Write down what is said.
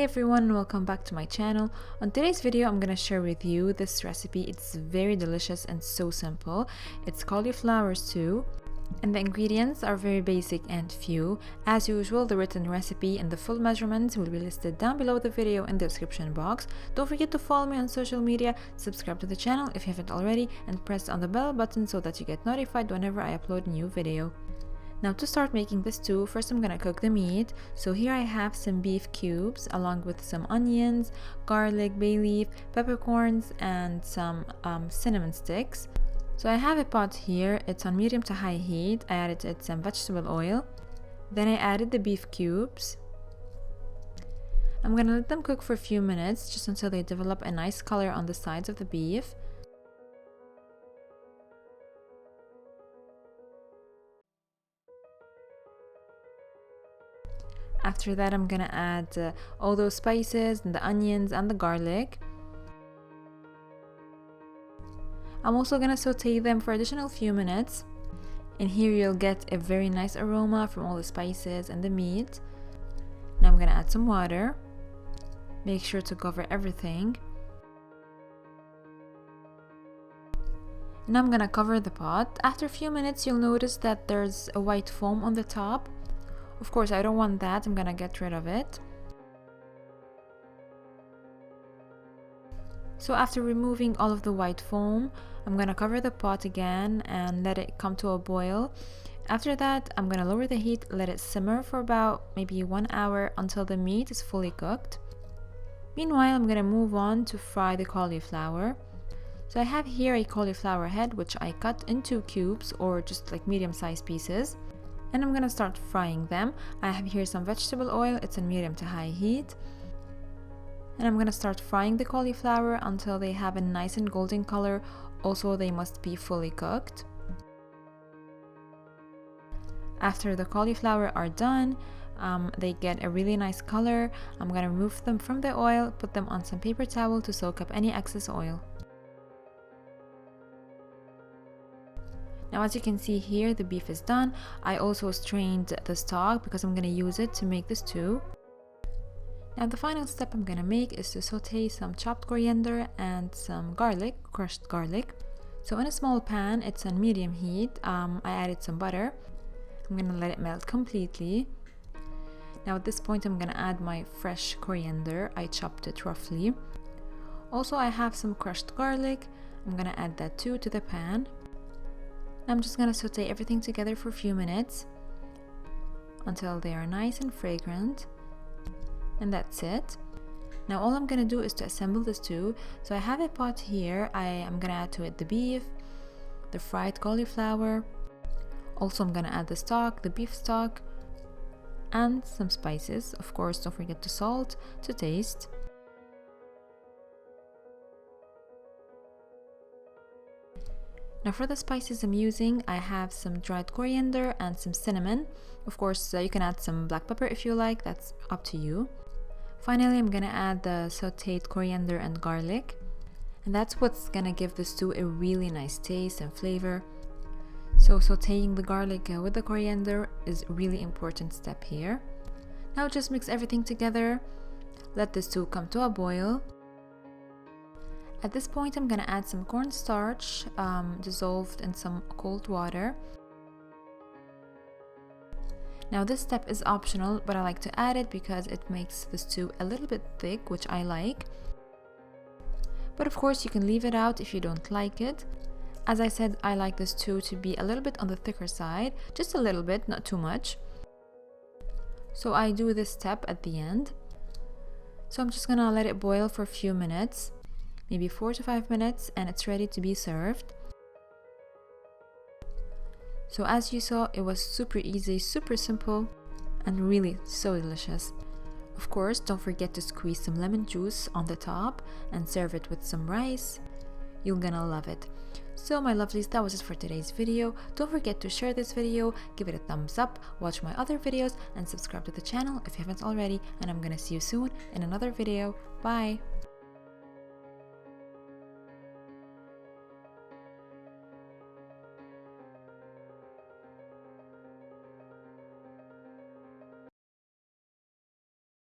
everyone, and welcome back to my channel. On today's video, I'm gonna share with you this recipe. It's very delicious and so simple. It's cauliflower stew, and the ingredients are very basic and few. As usual, the written recipe and the full measurements will be listed down below the video in the description box. Don't forget to follow me on social media, subscribe to the channel if you haven't already, and press on the bell button so that you get notified whenever I upload a new video. Now to start making the stew, first I'm gonna cook the meat. So here I have some beef cubes along with some onions, garlic, bay leaf, peppercorns, and some cinnamon sticks. So I have a pot here, it's on medium to high heat. I added it some vegetable oil. Then I added the beef cubes. I'm gonna let them cook for a few minutes just until they develop a nice color on the sides of the beef. After that, I'm gonna add all those spices and the onions and the garlic. I'm also gonna saute them for additional few minutes. And here you'll get a very nice aroma from all the spices and the meat. Now I'm gonna add some water. Make sure to cover everything. Now I'm gonna cover the pot. After a few minutes, you'll notice that there's a white foam on the top. Of course, I don't want that. I'm gonna get rid of it. So after removing all of the white foam, I'm gonna cover the pot again and let it come to a boil. After that, I'm gonna lower the heat, let it simmer for about maybe 1 hour until the meat is fully cooked. Meanwhile, I'm gonna move on to fry the cauliflower. So I have here a cauliflower head which I cut into cubes or just like medium-sized pieces. And I'm gonna start frying them. I have here some vegetable oil, it's on medium to high heat. And I'm gonna start frying the cauliflower until they have a nice and golden color. Also, they must be fully cooked. After the cauliflower are done, they get a really nice color. I'm gonna remove them from the oil, put them on some paper towel to soak up any excess oil. Now as you can see here, the beef is done. I also strained the stock because I'm going to use it to make the stew. Now the final step I'm going to make is to saute some chopped coriander and some garlic, crushed garlic. So in a small pan, it's on medium heat, I added some butter. I'm going to let it melt completely. Now at this point I'm going to add my fresh coriander. I chopped it roughly. Also I have some crushed garlic. I'm going to add that too to the pan. I'm just gonna saute everything together for a few minutes until they are nice and fragrant, and that's it. Now all I'm gonna do is to assemble the stew. So I have a pot here. I am gonna add to it the beef, the fried cauliflower. Also I'm gonna add the stock, the beef stock, and some spices. Of course, don't forget to salt to taste. Now for the spices I'm using, I have some dried coriander and some cinnamon. Of course, you can add some black pepper if you like, that's up to you. Finally, I'm gonna add the sauteed coriander and garlic. And that's what's gonna give the stew a really nice taste and flavor. So sauteing the garlic with the coriander is a really important step here. Now just mix everything together. Let the stew come to a boil. At this point, I'm gonna add some cornstarch dissolved in some cold water. Now this step is optional, but I like to add it because it makes the stew a little bit thick, which I like. But of course, you can leave it out if you don't like it. As I said, I like the stew to be a little bit on the thicker side, just a little bit, not too much. So I do this step at the end. So I'm just gonna let it boil for a few minutes. Maybe 4 to 5 minutes, and it's ready to be served. So as you saw, it was super easy, super simple, and really so delicious. Of course, don't forget to squeeze some lemon juice on the top and serve it with some rice. You're gonna love it. So my lovelies, that was it for today's video. Don't forget to share this video, give it a thumbs up, watch my other videos, and subscribe to the channel if you haven't already. And I'm gonna see you soon in another video. Bye!